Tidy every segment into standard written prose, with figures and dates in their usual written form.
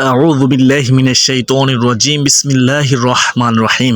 আউযু বিল্লাহি মিনাশ শাইতানির রাজিম বিসমিল্লাহির রহমানির রহিম।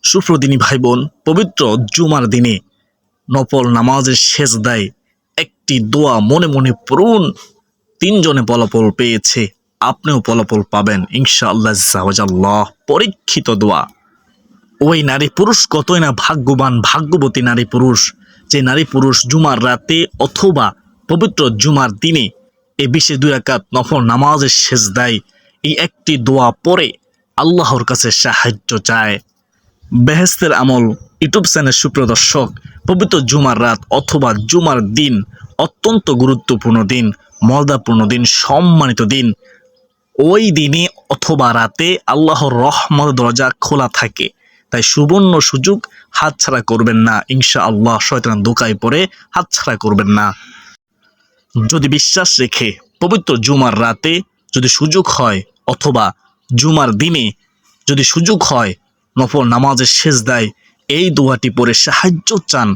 সুপ্রদিনী ভাই বোন, পবিত্র জুমার দিনে নফল নামাজের সেজদায় একটি দোয়া মনে মনে পড়ুন। তিনজনে ফলাফল পেয়েছে, আপনিও ফলাফল পাবেন ইনশাআল্লাহ আল্লাহ। পরীক্ষিত দোয়া। ওই নারী পুরুষ কতই না ভাগ্যবান, ভাগ্যবতী নারী পুরুষ, যে নারী পুরুষ জুমার রাতে অথবা পবিত্র জুমার দিনে এই বিশেষ 2 রাকাত নফল নামাজের সেজদায় এই একটি দোয়া পড়ে আল্লাহর কাছে সাহায্য চায়। বেহেশতের আমল ইউটিউব চ্যানেল সুপ্রদর্শক, পবিত্র জুমার রাত অথবা জুমার দিন অত্যন্ত গুরুত্বপূর্ণ দিন, মর্যাদাপূর্ণ দিন, সম্মানিত দিন। ওই দিনে অথবা রাতে আল্লাহর রহমত দরজা খোলা থাকে, তাই সুবর্ণ সুযোগ হাতছাড়া করবেন না ইনশাআল্লাহ। শয়তান ধোঁকায় পড়ে হাতছাড়া করবেন না। যদি বিশ্বাস রেখে পবিত্র জুমার রাতে যদি সুযোগ হয় অথবা জুমার দিনে যদি সুযোগ হয় নফল নামাজের সেজদায় এই দোয়াটি পড়ে সাহায্য চান,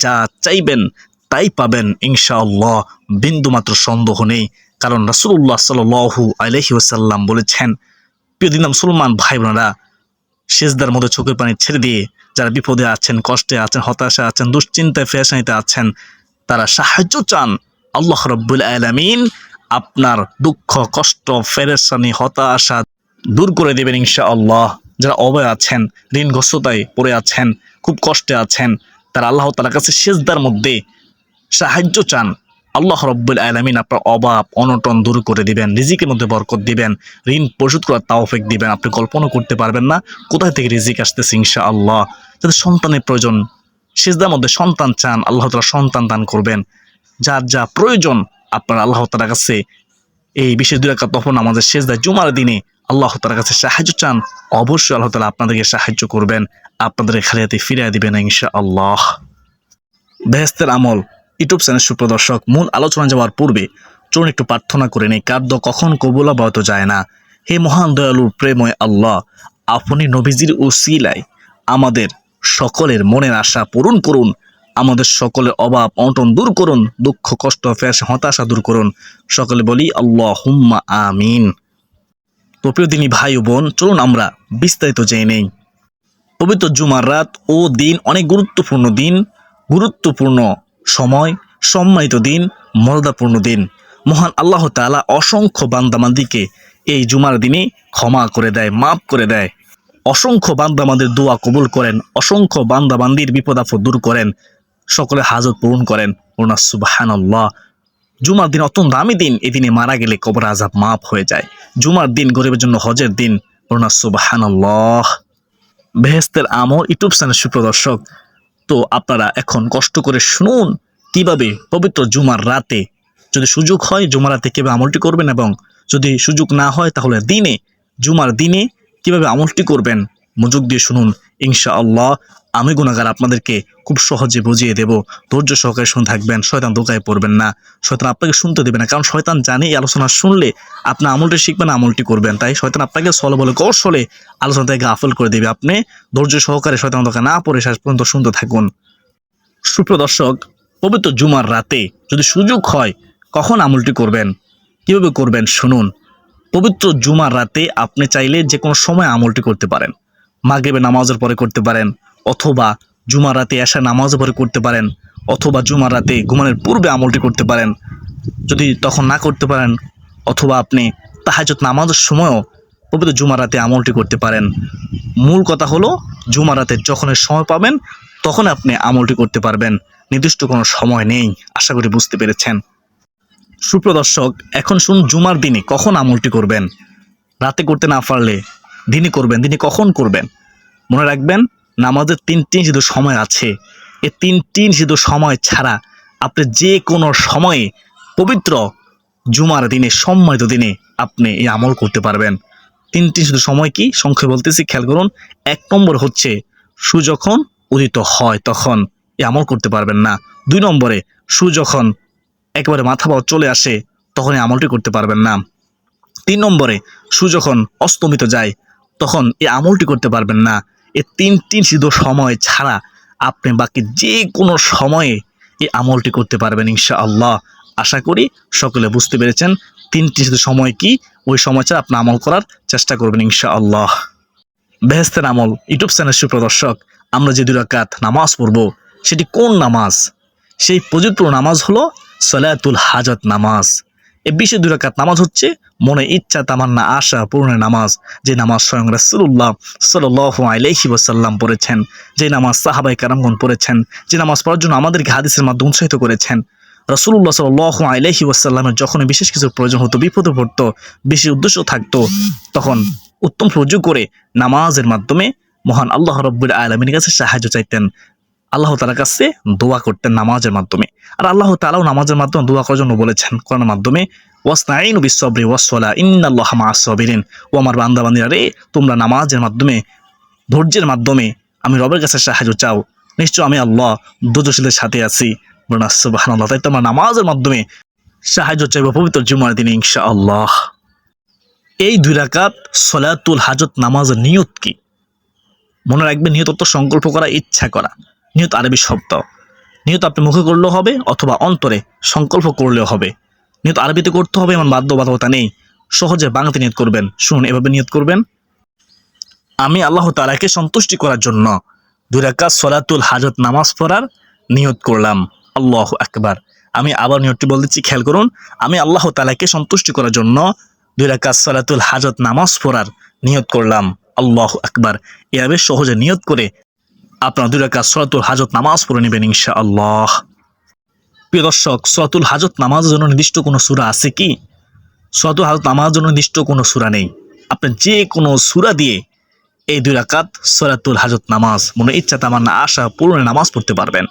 যা চাইবেন তাই পাবেন ইনশাআল্লাহ, বিন্দুমাত্র সন্দেহ নেই। কারণ রাসূলুল্লাহ সাল্লাল্লাহু আলাইহি ওয়াসাল্লাম বলেছেন, প্রিয় দিন মুসলমান ভাই বোনেরা, সেজদার মধ্যে চোখের পানি ছেড়ে দিয়ে যারা বিপদে আছেন, কষ্টে আছেন, হতাশা আছেন, দুশ্চিন্তায় পেরেশানিতে আছেন, তারা সাহায্য চান, আল্লাহ রাব্বুল আলামিন আপনার দুঃখ কষ্ট পেরেশানি হতাশা দূর করে দেবেন ইনশাআল্লাহ। যারা অভয় আছেন, ঋণগ্রস্ততায় পড়ে আছেন, খুব কষ্টে আছেন, তারা আল্লাহ তাআলার কাছে সেজদার মধ্যে সাহায্য চান, আল্লাহ রাব্বুল আলামিন আপনার অভাব অনটন দূর করে দিবেন, রিজিকের মধ্যে বরকত দিবেন, ঋণ পরিশোধ করার তৌফিক দিবেন। আপনি কল্পনা করতে পারবেন না কোথায় থেকে রিজিক আসতেছে ইনশাআল্লাহ। যাদের সন্তানের প্রয়োজন, সেজদার মধ্যে সন্তান চান, আল্লাহ তাআলা সন্তান দান করবেন। যার যা প্রয়োজন আপনারা আল্লাহ তাআলার কাছে এই বিশেষ 2 রাকাত নফল নামাজের সেজদায় জুমার দিনে আল্লাহ তাআলার কাছে সাহায্য চান, অবশ্যই আল্লাহ তাআলা আপনাদেরকে সাহায্য করবেন, আপনাদের খালিয়াতে ফিরিয়ে দিবেন ইনশাআল্লাহ। বেহেশতের আমল ইউটিউব চ্যানেল সুপ্রদর্শক, মূল আলোচনা যাওয়ার পূর্বে চলুন একটু প্রার্থনা করে নেই। কার্য কখন কবুল হবে হয়তো যায় না। হে মহান দয়ালুর প্রেমময় আল্লাহ, আপনি নবীজির উসিলায় আমাদের সকলের মনের আশা পূরণ করুন, আমাদের সকলের অভাব অনটন দূর করুন, দুঃখ কষ্ট হতাশা দূর করুন। সকলে বলি আল্লাহুম্মা আমিন। তো প্রিয় দিনী ভাই ও বোন, চলুন আমরা বিস্তারিত জেনে নেই। পবিত্র জুমার রাত ও দিন অনেক গুরুত্বপূর্ণ দিন, গুরুত্বপূর্ণ সময়, সম্মানিত দিন, মর্যাদাপূর্ণ দিন। মহান আল্লাহ তাআলা অসংখ্য বান্দাবান্দীকে এই জুমার দিনে ক্ষমা করে দেয়, মাফ করে দেয়। অসংখ্য বান্দাবান্দির দোয়া কবুল করেন, অসংখ্য বান্দাবান্দির বিপদ আপদ দূর করেন, সকলে হাজত পূরণ করেন। বলুন সুবহানাল্লাহ। জুমার দিন অত্যন্ত দামি দিন, এই দিনে মারা গেলে কবর আযাব মাফ হয়ে যায়। জুমার দিন গরিবের জন্য হজের দিন। বলুন সুবহানাল্লাহ। বেহেশতের আমল ইউটিউব চ্যানেল সুপ্রদর্শক, তো আপনারা এখন কষ্ট করে শুনুন কিভাবে পবিত্র জুমার রাতে যদি সুযোগ হয় জুমার রাতে কীভাবে আমলটি করবেন, এবং যদি সুযোগ না হয় তাহলে দিনে জুমার দিনে কিভাবে আমলটি করবেন। মনোযোগ দিয়ে শুনুন ইনশাআল্লাহ। আমি গুনাহগার আপনাদেরকে খুব সহজে বুঝিয়ে দেব, ধৈর্য সহকারে শুনে থাকবেন, শয়তান ধোঁকায় পড়বেন না। শয়তান আপনাকে শুনতে দেবে না, কারণ শয়তান জানে এই আলোচনা শুনলে আপনি আমলটি শিখবেন, আমলটি করবেন। তাই শয়তান আপনাকে বলে কৌশলে আলোচনা থেকে গাফিল করে দেবে। আপনি ধৈর্য সহকারে শয়তান ধোঁকা না পড়ে শেষ পর্যন্ত শুনতে থাকুন। সুপ্রদর্শক, পবিত্র জুমার রাতে যদি সুযোগ হয় কখন আমলটি করবেন, কিভাবে করবেন শুনুন। পবিত্র জুমার রাতে আপনি চাইলে যে কোনো সময় আমলটি করতে পারেন। মাগরিবের নামাজের পরে করতে পারেন, অথবা জুমার রাতে এশার নামাজের পরে করতে পারেন, অথবা জুমার রাতে ঘুমানোর পূর্বে আমলটি করতে পারেন। যদি তখন না করতে পারেন, অথবা আপনি তাহাজ্জুদ নামাজের সময়ও পবিত্র জুমার রাতে আমলটি করতে পারেন। মূল কথা হলো জুমার রাতে যখনই সময় পাবেন তখন আপনি আমলটি করতে পারবেন, নির্দিষ্ট কোনো সময় নেই। আশা করি বুঝতে পেরেছেন। সুপ্রদর্শক, এখন শুনুন জুমার দিনে কখন আমলটি করবেন। রাতে করতে না পারলে দিনে করবেন। দিনে কখন করবেন মনে রাখবেন, নামাজের 3টি নিষিদ্ধ সময় আছে। এই 3টি নিষিদ্ধ সময় ছাড়া আপনি যে কোনো সময়ে পবিত্র জুমার দিনে, সম্মানিত দিনে আপনি এই আমল করতে পারবেন। 3টি নিষিদ্ধ সময় কি সংখ্যা বলতেছি, খেয়াল করুন। 1 নম্বর হচ্ছে সূর্য যখন উদিত হয় তখন এই আমল করতে পারবেন না। 2 নম্বরে সূর্য যখন একেবারে মাথা পাও চলে আসে তখন এই আমলটি করতে পারবেন না। 3 নম্বরে সূর্য যখন অস্তমিত যায় তখন এই আমলটি করতে পারবেন না। এই 3টি নিষিদ্ধ সময় ছাড়া আপনি বাকি যে কোনো সময়ে এই আমলটি করতে পারবেন ইনশাআল্লাহ। আশা করি সকলে বুঝতে পেরেছেন 3টি নিষিদ্ধ সময় কি, ওই সময় ছাড়া আপনি আমল করার চেষ্টা করবেন ইনশাআল্লাহ। বেহেশতের আমল ইউটিউব চ্যানেল সুপ্রদর্শক, আমরা যে 2 রাকাত নামাজ পড়ব সেটি কোন নামাজ? সেই পবিত্র নামাজ হলো সলাতুল হাজত নামাজ। এই বিশেষ 2 রাকাত নামাজ হচ্ছে মনে ইচ্ছা তামান্না আশা পূরণের নামাজ, যে নামাজ স্বয়ং রাসূলুল্লাহ সাল্লাল্লাহু আলাইহি ওয়াসাল্লাম পড়েছেন, যে নামাজ সাহাবায়ে কেরামগণ পড়েছেন, যে নামাজ পড়ার জন্য আমাদেরকে হাদিসের মাধ্যমে উৎসাহিত করেছেন। রাসূলুল্লাহ সাল্লাল্লাহু আলাইহি ওয়াসাল্লামের যখন বিশেষ কিছু প্রয়োজন হতো, বিপদে পড়তো, বেশি উদ্দেশ্য থাকতো, তখন উত্তম রুজু করে নামাজের মাধ্যমে মহান আল্লাহ রাব্বুল আলামিনের কাছে সাহায্য চাইতেন, আল্লাহ তাআলার কাছে দোয়া করতেন নামাজের মাধ্যমে। আর আল্লাহ তাআলাও নামাজের মাধ্যমে দোয়া করার জন্য বলেছেন কোরআনের মাধ্যমে, ওয়াসতাঈনু বিস-সাবরি ওয়াস-সালাহ ইন্নাল্লাহা মা'আস-সাবিরিন। ও আমার বান্দা বান্দীরা রে, তোমরা নামাজের মাধ্যমে, ধৈর্যের মাধ্যমে আমি রবের কাছে সাহায্য চাও, নিশ্চয় আমি আল্লাহ ধৈর্যশীলদের সাথে আছি। বলুন সুবহানাল্লাহ। তাই তোমরা নামাজের মাধ্যমে সাহায্য চাইব পবিত্র জুমার দিনে ইনশাআল্লাহ। এই 2 রাকাত সলাতুল হাজত নামাজের নিয়ত কি? মনে রাখবেন, নিয়ত অর্থ সংকল্প করা, ইচ্ছা করা। নিয়ত আরবি শব্দ। নিয়ত আপনি মুখে করলেও হবে অথবা অন্তরে সংকল্প করলেও হবে। নিয়ত আরবিতে করতে হবে এমন বাধ্যবাধকতা নেই, সহজে বাংলাতে নিয়ত করবেন। শুনুন, এভাবে নিয়ত করবেন, আমি আল্লাহ তাআলাকে সন্তুষ্টি করার জন্য 2 রাকাত সলাতুল হাজত নামাজ পড়ার নিয়ত করলাম। আল্লাহু আকবার। আমি আবার নিয়তটি বলতেছি, খেয়াল করুন। আমি আল্লাহ তাআলাকে সন্তুষ্টি করার জন্য 2 রাকাত সলাতুল হাজত নামাজ পড়ার নিয়ত করলাম। আল্লাহু আকবার। এভাবে সহজে নিয়ত করে আপনারা 2 রাকাত সলাতুল হাজত নামাজ পড়ে নেবেন ইনশাআল্লাহ। প্রিয় দর্শক, সলাতুল হাজত নামাজের জন্য নির্দিষ্ট কোনো সূরা আছে কি? সলাতুল হাজত নামাজের জন্য নির্দিষ্ট কোনো সূরা নেই। আপনি যে কোনো সূরা দিয়ে এই 2 রাকাত সলাতুল হাজত নামাজ মনে ইচ্ছা তামান্না আশা পূরণের নামাজ পড়তে পারবেন।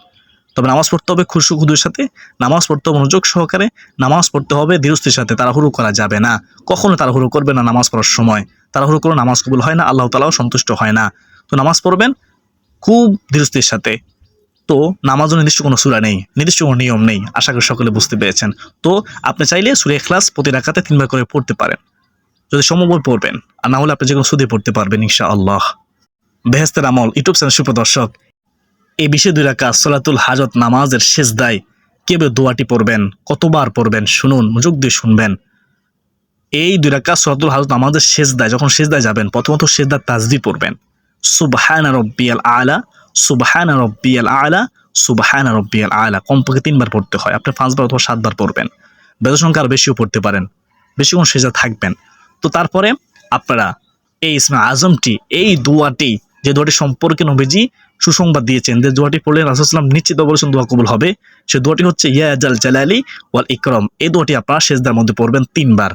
তবে নামাজ পড়তে হবে খুশু খুদুর সাথে, নামাজ পড়তে হবে মনোযোগ সহকারে, নামাজ পড়তে হবে ধীরস্থির সাথে। তাড়াহুড়ো করা যাবে না, কখনো তাড়াহুড়ো করবে না নামাজ পড়ার সময়। তাড়াহুড়ো করে নামাজ কবুল হয় না, আল্লাহ তাআলাও সন্তুষ্ট হয় না। তো নামাজ পড়বেন খুব ধীরস্থির সাথে। তো নামাজের নির্দিষ্ট কোনো সূরা নেই, নির্দিষ্ট কোনো নিয়ম নেই, আশা করি সকলে বুঝতে পেরেছেন। তো আপনি চাইলে সূরা ইখলাস প্রতি রাকাতে 3 বার করে পড়তে পারেন, যদি সম্ভব পড়বেন, আর না হলে আপনি যে কোনো সুদে পড়তে পারবেন ইনশাআল্লাহ। বেহেশতের আমল ইউটিউব চ্যানেল সুপ্রদর্শক, এই বিশেষ 2 রাকাত সলাতুল হাজত নামাজের সেজদায় কিভাবে দোয়াটি পড়বেন, কতবার পড়বেন, শুনুন, মনোযোগ দিয়ে শুনবেন। এই 2 রাকাত সলাতুল হাজত নামাজের সেজদায় যখন সেজদায় যাবেন, প্রথমত সেজদার তাসবিহ পড়বেন, সুবহানা রাব্বিয়াল আলা, সুবহানা রাব্বিয়াল আলা, সুবহানা রাব্বিয়াল আলা। কমপক্ষে 3 বার পড়তে হয়, আপনি 5 বার অথবা 7 বার পড়বেন। বেজর সংখ্যা আর বেশিও পড়তে পারেন, বেশিক্ষণ সেজদা থাকবেন। তো তারপরে আপনারা এই ইসমে আজমটি, এই দোয়াটি, যে দোয়াটি সম্পর্কে নবীজি সুসংবাদ দিয়েছেন, যে দোয়াটি পড়লে রাসূল সাল্লাল্লাহু আলাইহি ওয়াসাল্লাম নিশ্চিত বলেছেন দোয়া কবুল হবে, সে দোয়াটি হচ্ছে ইয়া জাল জালালি ওয়াল ইকরাম। এই দোয়াটি আপনারা সেজদার মধ্যে পড়বেন 3 বার।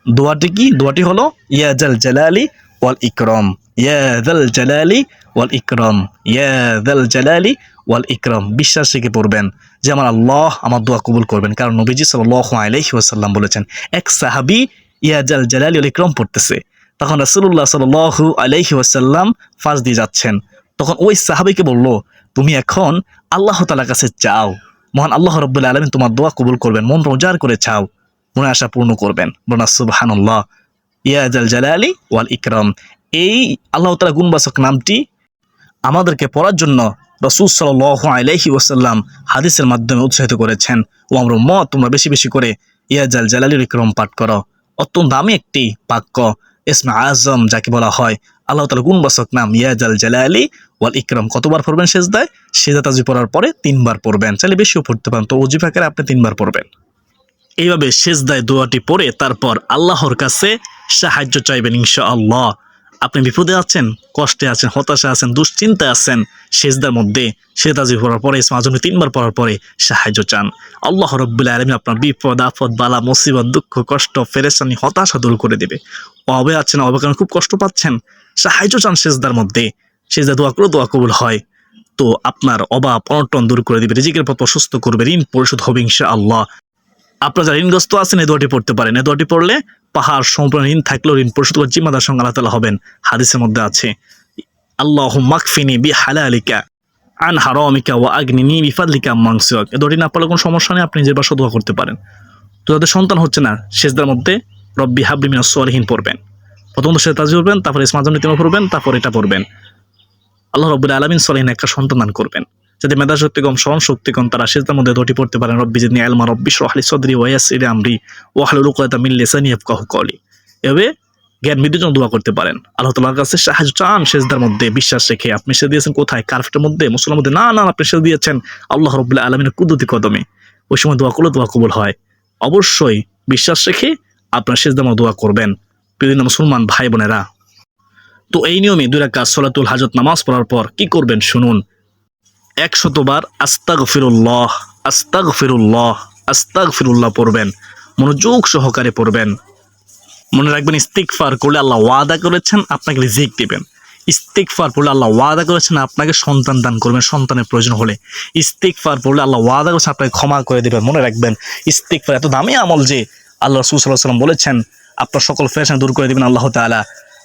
দোয়াটি কি? দোয়াটি হলো ইয়া জাল জালালি ওয়াল ইকরাম, ইয়া জাল জালালি ওয়াল ইকরাম, ইয়া জাল জালালি ওয়াল ইকরাম। বিশ্বাস রেখে পড়বেন যে আমার আল্লাহ আমার দোয়া কবুল করবেন, কারণ নবীজি সাল্লাল্লাহু আলাইহি ওয়াসাল্লাম বলেছেন। এক সাহাবী ইয়া জাল জালালি ওয়াল ইকরাম পড়তেছে, তখন রাসূলুল্লাহ সাল্লাল্লাহু আলাইহি ওয়াসাল্লাম পাশ দিয়ে যাচ্ছেন। তখন ওই সাহাবীকে বলল, তুমি এখন আল্লাহ তাআলার কাছে চাও, মহান আল্লাহ রাব্বুল আলামিন তোমার দোয়া কবুল করবেন, মন উজাড় করে চাও, মনে আশা পূর্ণ করবেন। বলুন সুবহানাল্লাহ। ইয়া জাল জালালি ওয়াল ইকরাম, এই আল্লাহ তাআলা গুণবাচক নামটি আমাদেরকে পড়ার জন্য রাসূল সাল্লাল্লাহু আলাইহি ওয়াসাল্লাম হাদিসের মাধ্যমে উৎসাহিত করেছেন। ও আমরা তোমরা বেশি বেশি করে ইয়া জাল জালালি ওয়াল ইকরাম পাঠ করো। অত্যন্ত দামি একটি বাক্য, ইসমে আজম যাকে বলা হয়, আল্লাহ তাআলা গুণবাচক নাম ইয়া জাল জালালি ওয়াল ইকরাম। কতবার পড়বেন সেজদায়? সেজদা তাসবিহ পড়ার পরে 3 বার পড়বেন, চাইলে বেশিও পড়তে পারেন, তো ওজিফা করে আপনি 3 বার পড়বেন। এইভাবে সেজদায় দোয়াটি পড়ে তারপর আল্লাহর কাছে সাহায্য চাইবেন ইনশাআল্লাহ। আপনি বিপদে আছেন, কষ্টে আছেন, হতাশা আছেন, দুশ্চিন্তায় আছেন, সেজদার মধ্যে সেজদা পড়ার পরে ইসমে আজম 3 বার পড়ার পরে সাহায্য চান। আল্লাহ রাব্বুল আলামিন আপনার বিপদ আপদ বালা মুসিবত দুঃখ কষ্ট পেরেশানি হতাশা দূর করে দেবে। অভাবে আছেন, অভাবে কারণে খুব কষ্ট পাচ্ছেন, সাহায্য চান সেজদার মধ্যে, সেজদা দোয়া করে দোয়া কবুল হয়, তো আপনার অভাব অনটন দূর করে দিবে, রিজিকের পথ প্রশস্ত করবে, ঋণ পরিশোধ হবে ইনশাআল্লাহ। আপনারা যারা ঋণগ্রস্ত আছেন এই দোয়াটি পড়তে পারেন। এই দোয়াটি পড়লে পাহাড় সম্পূর্ণ ঋণ থাকলেও ঋণ পরিশোধ করার জিম্মাদার সঙ্গে আল্লাহ তাআলা হবেন। হাদিসের মধ্যে আছে, আল্লাহুম্মা কফিনি বিহালালিকা আন হারামিকা ওয়া আগনিনি বিফাদলিকা আম্মান সিওয়াক। এই দোয়াটি না পড়লে কোনো সমস্যা নেই, আপনি নিজের বাসায় দোয়া করতে পারেন। তো যাদের সন্তান হচ্ছে না, সেজদার মধ্যে রব্বি হাবলি মিনাস সালিহিন পড়বেন। প্রথমত সেজদা তাসবিহ পড়বেন, তারপর ইসমে আজম নিতে পড়বেন, তারপর এটা পড়বেন, আল্লাহ রাব্বুল আলামিন সলিহিন একটা সন্তান দান করবেন। যাদের মেধা শক্তি কম, স্মরণ শক্তি কম, তারা সেজদার মধ্যে দোয়াটি পড়তে পারেন, রব্বি জিদনি ইলমা রব্বি ইশরাহ লি সাদরি ওয়া ইয়াসসির লি আমরি ওয়াহলুল উকদাতাম মিন লিসানি ইয়াফকাহু কওলি। এভাবে জ্ঞান বৃদ্ধির জন্য দোয়া করতে পারেন। আল্লাহ তাআলার কাছে সাহায্য চান সেজদার মধ্যে বিশ্বাস রেখে। আপনি সেজদা দিয়েছেন কোথায়? কার্পেটের মধ্যে, মুসল্লার মধ্যে? না, আপনি সেজদা দিয়েছেন আল্লাহ রাব্বুল আলামিনের কুদরতি কদমে। ওই সময় দোয়া করলে দোয়া কবুল হয়। অবশ্যই বিশ্বাস রেখে আপনার সেজদার মধ্যে দোয়া করবেন প্রিয় মুসলমান ভাই বোনেরা। তো এই নিয়মে 2 রাকাত সলাতুল হাজত নামাজ পড়ার পর কি করবেন শুনুন। 100 বার আস্তাগফিরুল্লাহ আস্তাগফিরুল্লাহ আস্তাগফিরুল্লাহ পড়বেন, মনোযোগ সহকারে পড়বেন। মনে রাখবেন ইস্তিগফার করলে আল্লাহ ওয়াদা করেছেন আপনাকে রিজিক দিবেন। ইস্তিগফার পড়লে আল্লাহ ওয়াদা করেছেন আপনাকে সন্তান দান করবেন সন্তানের প্রয়োজন হলে। ইস্তিগফার পড়লে আল্লাহ ওয়াদা করেছেন আপনাকে ক্ষমা করে দিবেন। মনে রাখবেন ইস্তিগফার এত দামি আমল যে আল্লাহ রাসূল সাল্লাল্লাহু আলাইহি ওয়াসাল্লাম বলেছেন আপনার সকল পেরেশানি দূর করে দিবেন আল্লাহ তাআলা।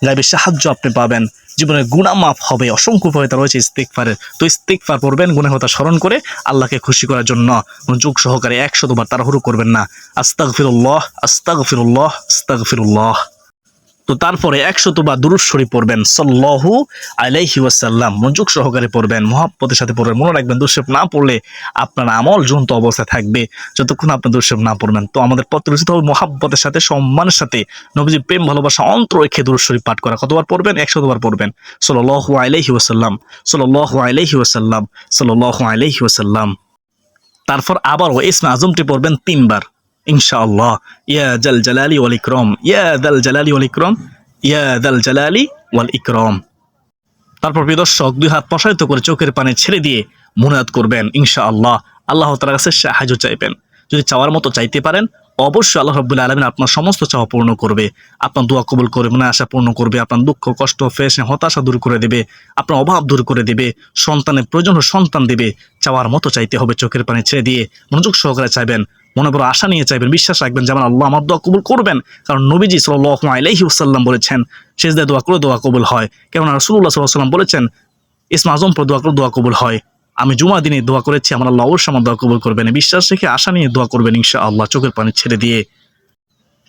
গায়বী সাহায্য আপনি পাবেন, জীবনের গুনাহ মাফ হবে, অসংখ্য উপকারিতা রয়েছে ইস্তিগফারের। তো ইস্তিগফার পড়বেন গুনাহের কথা স্মরণ করে আল্লাহকে খুশি করার জন্য। মনোযোগ সহকারে 100 বার তাড়াহুড়ো করবেন না। আস্তাগফিরুল্লাহ আস্তাগফিরুল্লাহ আস্তাগফিরুল্লাহ। তো তারপরে 100 বার দুরূদ শরীফ পড়বেন সাল্লাল্লাহু আলাইহি ওয়াসাল্লাম। মনোযোগ সহকারে পড়বেন, মহব্বতের সাথে পড়বেন। মনে রাখবেন দুরূদ শরীফ না পড়লে আপনার আমল ঝুলন্ত অবস্থায় থাকবে যতক্ষণ আপনি দুরূদ শরীফ না পড়বেন। তো আমাদের প্রত্যেক হবে মহব্বতের সাথে, সম্মানের সাথে, নবীজির প্রেম ভালোবাসা অন্তর রেখে দুরূদ শরীফ পাঠ করা। কতবার পড়বেন? 100 বার পড়বেন। সাল্লাল্লাহু আলাইহি ওয়াসাল্লাম সাল্লাল্লাহু আলাইহি ওয়াসাল্লাম সাল্লাল্লাহু আলাইহি ওয়াসাল্লাম। তারপর আবারও ইসমে আজমটি পড়বেন 3 বার ইনশাআল্লাহ। ইয়া জাল জালালি ওয়াল ইকরাম, ইয়া দাল জালালি ওয়াল ইকরাম, ইয়া দাল জালালি ওয়াল ইকরাম। তারপর প্রিয় দর্শক 2 হাত প্রসারিত করে চোখের পানি ছেড়ে দিয়ে মুনাজাত করবেন ইনশাআল্লাহ। আল্লাহ তাআলার কাছে সাহায্য চাইবেন। যদি চাওয়ার মতো চাইতে পারেন অবশ্যই আল্লাহ রাব্বুল আলামিন আপনার সমস্ত চাওয়া পূর্ণ করবে। আপনার দোয়া কবুল করবে, মনে আশা পূর্ণ করবে, আপনার দুঃখ কষ্ট পেরেশানি হতাশা দূর করে দেবে, আপনার অভাব দূর করে দেবে, সন্তানের প্রয়োজন হলে সন্তান দেবে। চাওয়ার মতো চাইতে হবে, চোখের পানি ছেড়ে দিয়ে মনোযোগ সহকারে চাইবেন, মনে বড় আশা নিয়ে চাইবেন, বিশ্বাস রাখবেন যেমন আল্লাহ আমার দোয়া কবুল করবেন। কারণ নবীজি সাল্লাল্লাহু আলাইহি ওয়াসাল্লাম বলেছেন সেজদায় দোয়া করে দোয়া কবুল হয়। কেননা রাসূলুল্লাহ সাল্লাল্লাহু আলাইহি ওয়াসাল্লাম বলেছেন ইসমে আজম পড়ে দোয়া করে দোয়া কবুল হয়। আমি জুমার দিনে দোয়া করেছি, আমার আল্লাহ অবশ্যই আমার দোয়া কবুল করবেন। বিশ্বাস রেখে আশা নিয়ে দোয়া করবেন ইনশাআল্লাহ চোখের পানি ছেড়ে দিয়ে।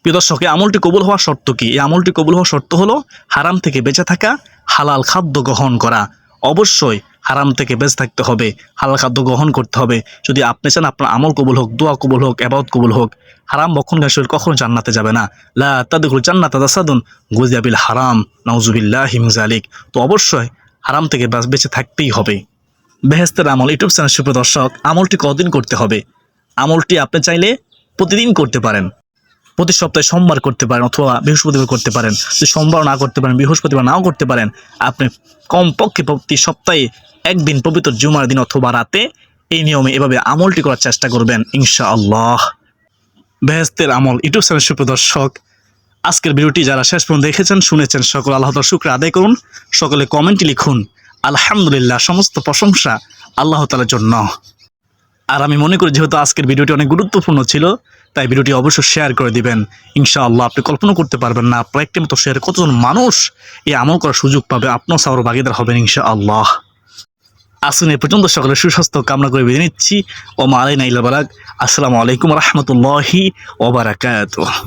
প্রিয় দর্শক, এই আমলটি কবুল হওয়ার শর্ত কি? এই আমলটি কবুল হওয়ার শর্ত হলো হারাম থেকে বেঁচে থাকা, হালাল খাদ্য গ্রহণ করা। অবশ্যই হারাম থেকে বেঁচে থাকতে হবে, হালাল খাদ্য গ্রহণ করতে হবে। যদি আপনি চান আপনার আমল কবুল হোক, দোয়া কবুল হোক, ইবাদত কবুল হোক, হারাম ভক্ষণকারী শরীর কখনো জান্নাতে যাবে না। লা তাদখুলুল জান্নাতা জাসাদুন গুযিয়া বিল হারাম, নাউযুবিল্লাহি মিন যালিক। তো অবশ্যই হারাম থেকে বেঁচে থাকতেই হবে। বেহেশতের আমল ইউটিউব চ্যানেল সুপ্রিয় দর্শক, আমলটি কতদিন করতে হবে? আমলটি আপনি চাইলে প্রতিদিন করতে পারেন, প্রতি সপ্তাহে সোমবার করতে পারেন অথবা বৃহস্পতিবার করতে পারেন। যদি সোমবার না করতে পারেন, বৃহস্পতিবার নাও করতে পারেন, আপনি কমপক্ষে প্রতি সপ্তাহে একদিন পবিত্র জুমার দিন অথবা রাতে এই নিয়মে এভাবে আমলটি করার চেষ্টা করবেন ইনশাআল্লাহ। বেহেশতের আমল ইউটিউব চ্যানেল সুপ্রিয় দর্শক, আজকের ভিডিওটি যারা শেষ পর্যন্ত দেখেছেন শুনেছেন সকল আল্লাহ তাআলার শুকর আদায় করুন। সকলে কমেন্টে লিখুন আলহামদুলিল্লাহ, সমস্ত প্রশংসা আল্লাহ তাআলার জন্য। আর আমি মনে করি যেহেতু আজকের ভিডিওটি অনেক গুরুত্বপূর্ণ ছিল তাই ভিডিওটি অবশ্যই শেয়ার করে দিবেন ইনশাআল্লাহ। আপনি কল্পনা করতে পারবেন না আপনার একটি মতো শেয়ার কতজন মানুষ এই আমল করার সুযোগ পাবে, আপনার সাওয়ার ভাগীদার হবেন ইনশাআল্লাহ। আসুন এ পর্যন্ত সকলের সুস্বাস্থ্য কামনা করে বিদায় নিচ্ছি। ওয়া মা আলাইনা ইল্লাল বালাগ। আসসালামু আলাইকুম ওয়া রাহমাতুল্লাহি ওয়া বারাকাতুহু।